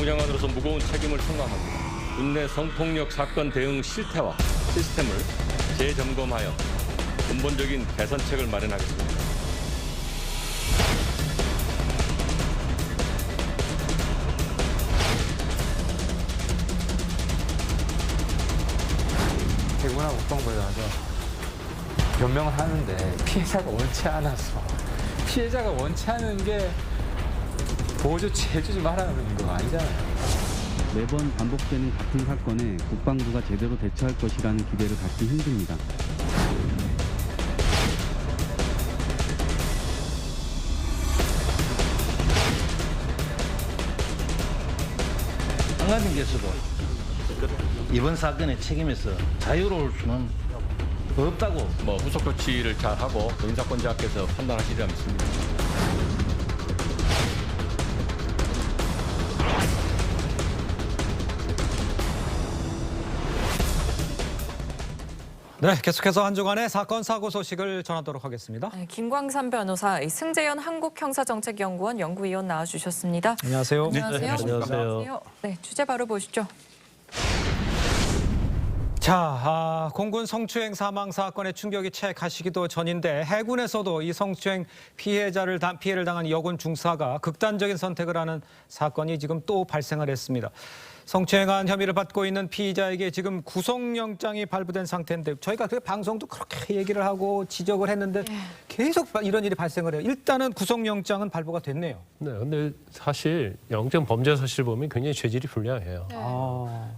국방부장관으로서 무거운 책임을 청구합니다. 국내 성폭력 사건 대응 실태와 시스템을 재점검하여 근본적인 개선책을 마련하겠습니다. 대구나 국방부에서 변명을 하는데 피해자가 원치 않아서 피해자가 원치 않은 게 보호조치 해주지 말라는 거 아니잖아요. 매번 반복되는 같은 사건에 국방부가 제대로 대처할 것이라는 기대를 갖기 힘듭니다. 장관님께서도 이번 사건의 책임에서 자유로울 수는 없다고. 후속 조치를 잘 하고 인사권자께서 판단하시리라 믿습니다. 네, 계속해서 한 주간의 사건 사고 소식을 전하도록 하겠습니다. 네, 김광삼 변호사, 승재현 한국형사정책연구원 연구위원 나와주셨습니다. 안녕하세요. 안녕하세요. 안녕하세요. 네, 주제 바로 보시죠. 자, 공군 성추행 사망 사건의 충격이 채 가시기도 전인데 해군에서도 이 성추행 피해를 당한 여군 중사가 극단적인 선택을 하는 사건이 지금 또 발생을 했습니다. 성추행한 혐의를 받고 있는 피의자에게 지금 구속영장이 발부된 상태인데 저희가 그 방송도 그렇게 얘기를 하고 지적을 했는데 계속 이런 일이 발생을 해요. 일단은 구속영장은 발부가 됐네요. 네, 근데 사실 영장 범죄 사실 보면 굉장히 죄질이 불량해요.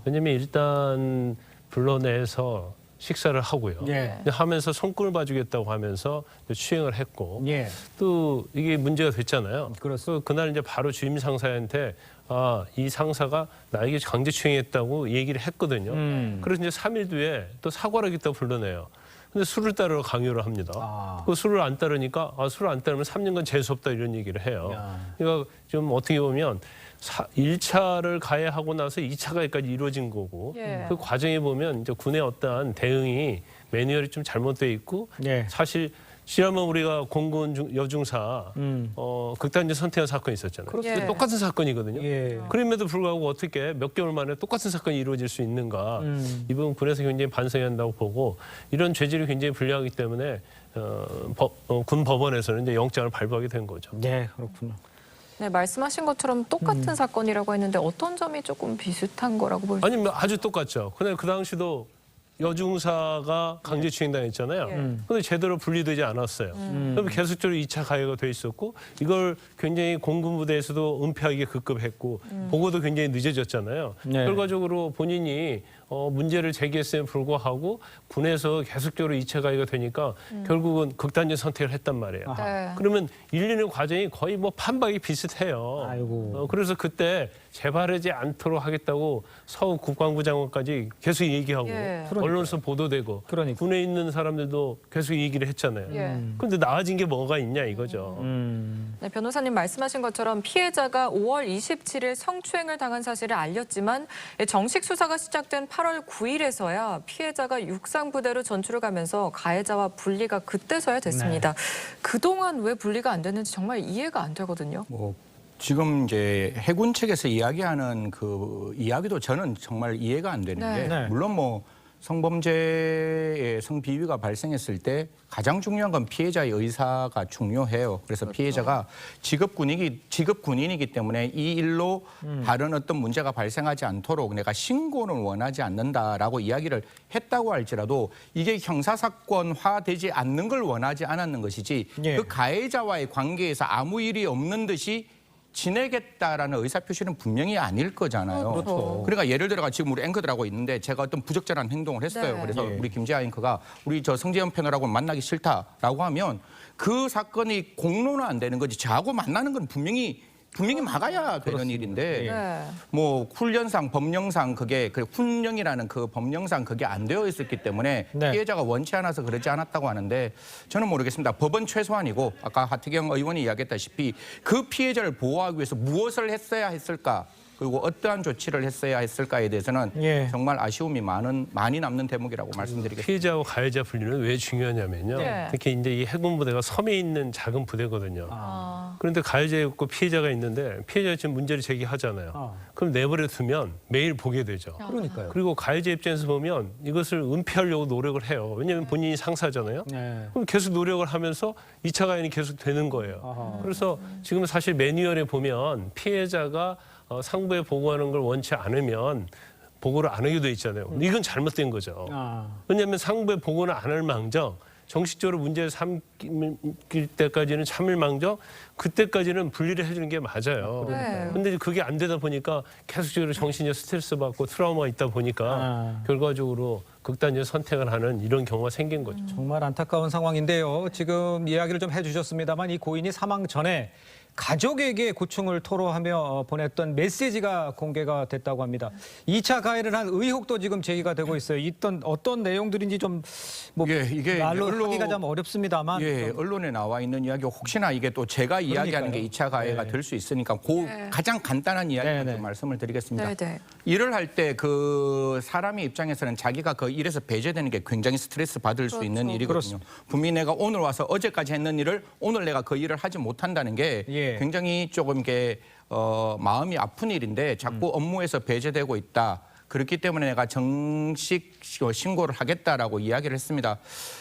왜냐면 일단 불러내서 식사를 하고요. 예. 하면서 손금을 봐주겠다고 하면서 추행을 했고 예. 또 이게 문제가 됐잖아요. 그렇습니다. 그날 이제 바로 주임 상사한테 이 상사가 나에게 강제 추행했다고 얘기를 했거든요. 그래서 이제 3일 뒤에 또 사과를 하겠다고 불러내요. 근데 술을 따르러 강요를 합니다. 그 술을 안 따르니까 술을 안 따르면 3년간 재수없다 이런 얘기를 해요. 그러니까 좀 어떻게 보면 1차를 가해하고 나서 2차가까지 이루어진 거고 그 과정에 보면 이제 군의 어떠한 대응이 매뉴얼이 좀 잘못돼 있고 사실 지난번 우리가 공군 여중사 극단적 선택한 사건이 있었잖아요. 예. 똑같은 사건이거든요. 예. 그럼에도 불구하고 어떻게 몇 개월 만에 똑같은 사건이 이루어질 수 있는가. 이 부분 군에서 굉장히 반성해야 한다고 보고 이런 죄질이 굉장히 불리하기 때문에 군 법원에서는 이제 영장을 발부하게 된 거죠. 네, 그렇군요. 네, 말씀하신 것처럼 똑같은 사건이라고 했는데 어떤 점이 조금 비슷한 거라고 볼 수 있어요? 아니 아주 똑같죠. 근데 그 당시도 여중사가 강제추행당했잖아요. 근데 제대로 분리되지 않았어요. 그럼 계속적으로 2차 가해가 돼 있었고 이걸 굉장히 공군부대에서도 은폐하게 급급했고 보고도 굉장히 늦어졌잖아요. 네. 결과적으로 본인이 문제를 제기했음에 불구하고 군에서 계속적으로 2차 가해가 되니까 결국은 극단적 선택을 했단 말이에요. 네. 그러면 일리는 과정이 거의 뭐 판박이 비슷해요. 아이고. 그래서 그때 재발하지 않도록 하겠다고 서욱 국방부 장관까지 계속 얘기하고 예. 언론에서 보도되고 그러니까. 군에 있는 사람들도 계속 얘기를 했잖아요. 예. 그런데 나아진 게 뭐가 있냐 이거죠. 네, 변호사님 말씀하신 것처럼 피해자가 5월 27일 성추행을 당한 사실을 알렸지만 정식 수사가 시작된 8월 9일에서야 피해자가 육상부대로 전출을 가면서 가해자와 분리가 그때서야 됐습니다. 그동안 왜 분리가 안 됐는지 정말 이해가 안 되거든요. 지금 이제 해군 측에서 이야기하는 그 이야기도 저는 정말 이해가 안 되는 네. 게 네. 물론 성범죄의 성비위가 발생했을 때 가장 중요한 건 피해자의 의사가 중요해요. 그래서 피해자가 직업 군인이기 때문에 이 일로 다른 어떤 문제가 발생하지 않도록 내가 신고는 원하지 않는다라고 이야기를 했다고 할지라도 이게 형사사건화되지 않는 걸 원하지 않았는 것이지 그 가해자와의 관계에서 아무 일이 없는 듯이 지내겠다라는 의사표시는 분명히 아닐 거잖아요. 그렇죠. 그러니까 예를 들어 지금 우리 앵커들하고 있는데 제가 어떤 부적절한 행동을 했어요. 네. 그래서 우리 김지아 앵커가 우리 성재현 패널하고 만나기 싫다라고 하면 그 사건이 공론화 안 되는 거지. 저하고 만나는 건 분명히 막아야 되는 일인데 네. 훈련상 법령상 그게 훈령이라는 그 법령상 그게 안 되어 있었기 때문에 피해자가 원치 않아서 그러지 않았다고 하는데 저는 모르겠습니다. 법은 최소한이고 아까 하태경 의원이 이야기했다시피 그 피해자를 보호하기 위해서 무엇을 했어야 했을까 그리고 어떠한 조치를 했어야 했을까에 대해서는 정말 아쉬움이 많이 남는 대목이라고 말씀드리겠습니다. 피해자와 가해자 분리는 왜 중요하냐면요. 네. 특히 이제 이 해군 부대가 섬에 있는 작은 부대거든요. 그런데 가해자가 있고 피해자가 있는데 피해자가 지금 문제를 제기하잖아요. 그럼 내버려 두면 매일 보게 되죠. 그러니까요. 그리고 가해자 입장에서 보면 이것을 은폐하려고 노력을 해요. 왜냐하면 본인이 상사잖아요. 네. 그럼 계속 노력을 하면서 2차 가해는 계속 되는 거예요. 그래서 지금 사실 매뉴얼에 보면 피해자가 상부에 보고하는 걸 원치 않으면 보고를 안 하게 돼 있잖아요. 이건 잘못된 거죠. 왜냐하면 상부에 보고는 안 할 망정 정식적으로 문제를 삼킬 때까지는 참을 망정 그때까지는 분리를 해주는 게 맞아요. 그런데 그게 안 되다 보니까 계속적으로 정신적 스트레스 받고 트라우마가 있다 보니까 결과적으로 극단적 선택을 하는 이런 경우가 생긴 거죠. 정말 안타까운 상황인데요. 지금 이야기를 좀 해주셨습니다만 이 고인이 사망 전에 가족에게 고충을 토로하며 보냈던 메시지가 공개가 됐다고 합니다. 2차 가해를 한 의혹도 지금 제기가 되고 있어요. 어떤 내용들인지 좀 뭐 이게 말로 하기가 좀 어렵습니다만. 언론에 나와 있는 이야기 혹시나 이게 또 제가 이야기하는 게 2차 가해가 될 수 있으니까 가장 간단한 이야기만 좀 말씀을 드리겠습니다. 일을 할 때 그 사람의 입장에서는 자기가 그 일에서 배제되는 게 굉장히 스트레스 받을 수 있는 일이거든요. 분명히 내가 오늘 와서 어제까지 했는 일을 오늘 내가 그 일을 하지 못한다는 게 굉장히 조금 이게 마음이 아픈 일인데 자꾸 업무에서 배제되고 있다. 그렇기 때문에 내가 정식 신고를 하겠다라고 이야기를 했습니다.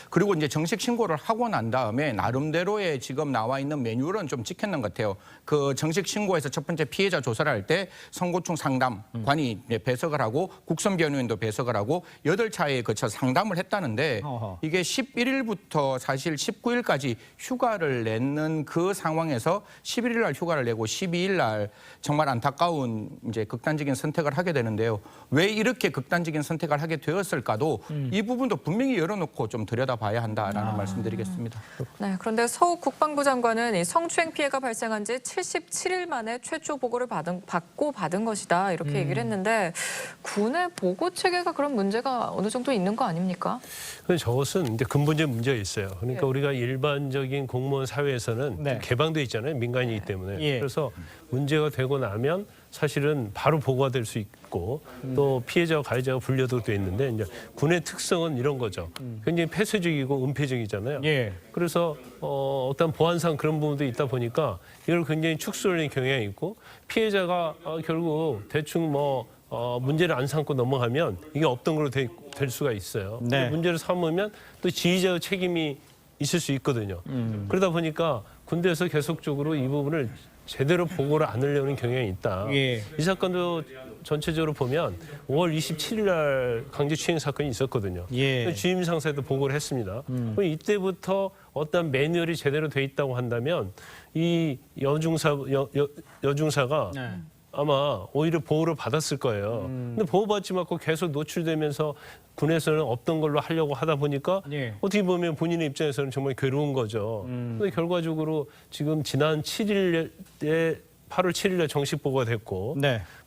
그리고 이제 정식 신고를 하고 난 다음에 나름대로의 지금 나와 있는 매뉴얼은 좀 지켰는 것 같아요. 그 정식 신고에서 첫 번째 피해자 조사를 할 때 선고충 상담관이 배석을 하고 국선변호인도 배석을 하고 8차례에 거쳐 상담을 했다는데 이게 11일부터 사실 19일까지 휴가를 내는 그 상황에서 11일 날 휴가를 내고 12일 날 정말 안타까운 이제 극단적인 선택을 하게 되는데요. 왜 이렇게 극단적인 선택을 하게 되었을까도 이 부분도 분명히 열어놓고 좀 들여다봐야 한다라는 말씀드리겠습니다. 네, 그런데 서욱 국방부 장관은 이 성추행 피해가 발생한 지 77일 만에 최초 보고를 받은 것이다 이렇게 얘기를 했는데 군의 보고 체계가 그런 문제가 어느 정도 있는 거 아닙니까? 근데 저것은 이제 근본적인 문제가 있어요. 그러니까 우리가 일반적인 공무원 사회에서는 개방돼 있잖아요. 민간이기 때문에. 그래서 문제가 되고 나면 사실은 바로 보고가 될 수 있고 또 피해자와 가해자가 분류도 돼 있는데 이제 군의 특성은 이런 거죠. 굉장히 폐쇄적이고 은폐적이잖아요. 그래서 어떤 보안상 그런 부분도 있다 보니까 이걸 굉장히 축소하는 경향이 있고 피해자가 결국 대충 문제를 안 삼고 넘어가면 이게 없던 걸로 될 수가 있어요. 문제를 삼으면 또 지휘자의 책임이 있을 수 있거든요. 그러다 보니까 군대에서 계속적으로 이 부분을 제대로 보고를 안 하려는 경향이 있다. 이 사건도 전체적으로 보면 5월 27일 날 강제추행 사건이 있었거든요. 주임 상사에도 보고를 했습니다. 이때부터 어떤 매뉴얼이 제대로 돼 있다고 한다면 이 여중사가 아마 오히려 보호를 받았을 거예요. 근데 보호받지 않고 계속 노출되면서 군에서는 없던 걸로 하려고 하다 보니까 어떻게 보면 본인의 입장에서는 정말 괴로운 거죠. 근데 결과적으로 지금 지난 8월 7일에 정식 보고가 됐고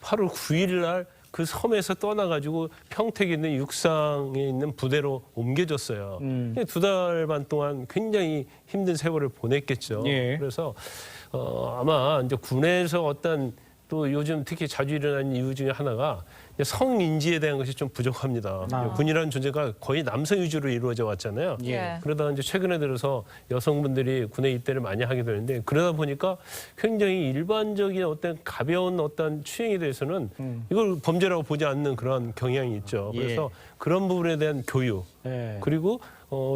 8월 9일 날 그 섬에서 떠나가지고 평택에 있는 육상에 있는 부대로 옮겨졌어요. 2달 반 동안 굉장히 힘든 세월을 보냈겠죠. 그래서 아마 이제 군에서 어떤 또 요즘 특히 자주 일어나는 이유 중에 하나가 성인지에 대한 것이 좀 부족합니다. 군이라는 존재가 거의 남성 위주로 이루어져 왔잖아요. 그러다가 이제 최근에 들어서 여성분들이 군에 입대를 많이 하게 되는데 그러다 보니까 굉장히 일반적인 어떤 가벼운 어떤 추행에 대해서는 이걸 범죄라고 보지 않는 그런 경향이 있죠. 그래서 그런 부분에 대한 교육 그리고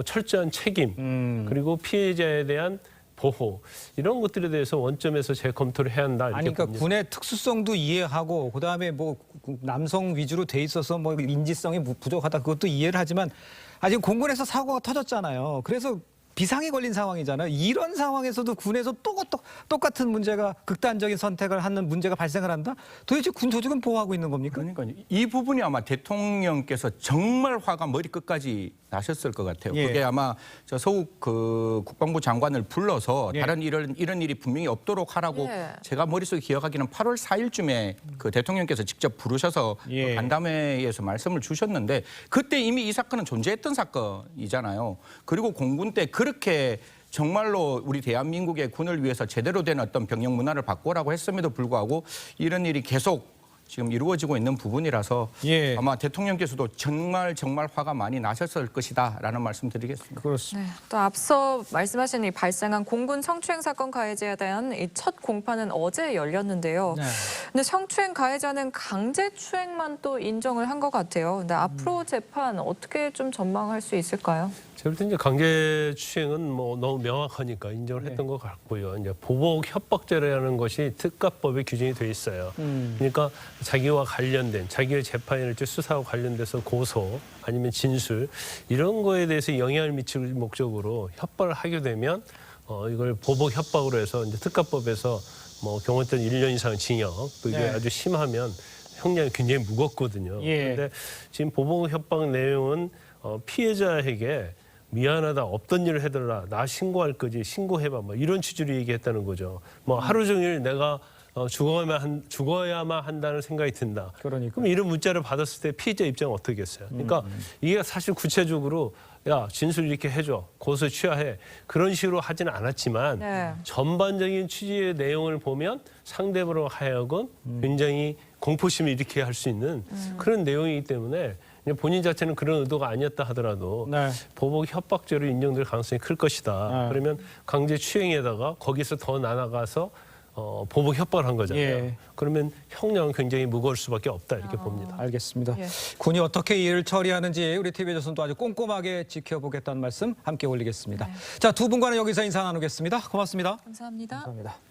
철저한 책임 그리고 피해자에 대한 보호 이런 것들에 대해서 원점에서 재검토를 해야 한다. 이렇게 그러니까 봅니다. 군의 특수성도 이해하고 그다음에 남성 위주로 돼 있어서 인지성이 부족하다 그것도 이해를 하지만 지금 공군에서 사고가 터졌잖아요. 그래서 비상에 걸린 상황이잖아요. 이런 상황에서도 군에서 또 똑같은 문제가 극단적인 선택을 하는 문제가 발생을 한다? 도대체 군 조직은 보호하고 있는 겁니까? 그러니까 이 부분이 아마 대통령께서 정말 화가 머리끝까지 나셨을 것 같아요. 그게 아마 서욱 국방부 장관을 불러서 다른 이런 일이 분명히 없도록 하라고 제가 머릿속에 기억하기는 8월 4일쯤에 그 대통령께서 직접 부르셔서 그 간담회에서 말씀을 주셨는데 그때 이미 이 사건은 존재했던 사건이잖아요. 그리고 공군 때 그렇게 정말로 우리 대한민국의 군을 위해서 제대로 된 어떤 병영 문화를 바꾸라고 했음에도 불구하고 이런 일이 계속 지금 이루어지고 있는 부분이라서 예. 아마 대통령께서도 정말 화가 많이 나셨을 것이다라는 말씀드리겠습니다. 그렇습니다. 네, 또 앞서 말씀하신 이 발생한 공군 성추행 사건 가해자에 대한 이 첫 공판은 어제 열렸는데요. 네. 근데 성추행 가해자는 강제추행만 또 인정을 한 것 같아요. 근데 앞으로 재판 어떻게 좀 전망할 수 있을까요? 제가 볼 때 이제 강제추행은 뭐 너무 명확하니까 인정을 했던 것 같고요. 이제 보복 협박죄라는 것이 특가법에 규정이 돼 있어요. 그러니까 자기와 관련된 자기의 재판이랄지 수사와 관련돼서 고소 아니면 진술 이런 거에 대해서 영향을 미칠 목적으로 협박을 하게 되면 이걸 보복 협박으로 해서 이제 특가법에서 뭐 경우 때는 1년 이상 징역 또 이게 네. 아주 심하면 형량이 굉장히 무겁거든요. 예. 그런데 지금 보복 협박 내용은 피해자에게 미안하다 없던 일을 해달라 나 신고할 거지 신고해봐 뭐 이런 취지로 얘기했다는 거죠. 뭐 하루 종일 내가 죽어야만 한다는 생각이 든다. 그러니까. 그럼 이런 문자를 받았을 때 피해자 입장은 어떻겠어요? 그러니까 이게 사실 구체적으로 야 진술 이렇게 해줘 고소 취하해 그런 식으로 하지는 않았지만 네. 전반적인 취지의 내용을 보면 상대방으로 하여금 굉장히 공포심을 일으키게 할 수 있는 그런 내용이기 때문에 그냥 본인 자체는 그런 의도가 아니었다 하더라도 네. 보복 협박죄로 인정될 가능성이 클 것이다. 네. 그러면 강제추행에다가 거기서 더 나아가서 보복 협박을 한 거잖아요. 예. 그러면 형량은 굉장히 무거울 수밖에 없다 이렇게 봅니다. 알겠습니다. 예. 군이 어떻게 이를 처리하는지 우리 TV조선도 아주 꼼꼼하게 지켜보겠다는 말씀 함께 올리겠습니다. 자, 두 분과는 여기서 인사 나누겠습니다. 고맙습니다. 감사합니다. 감사합니다.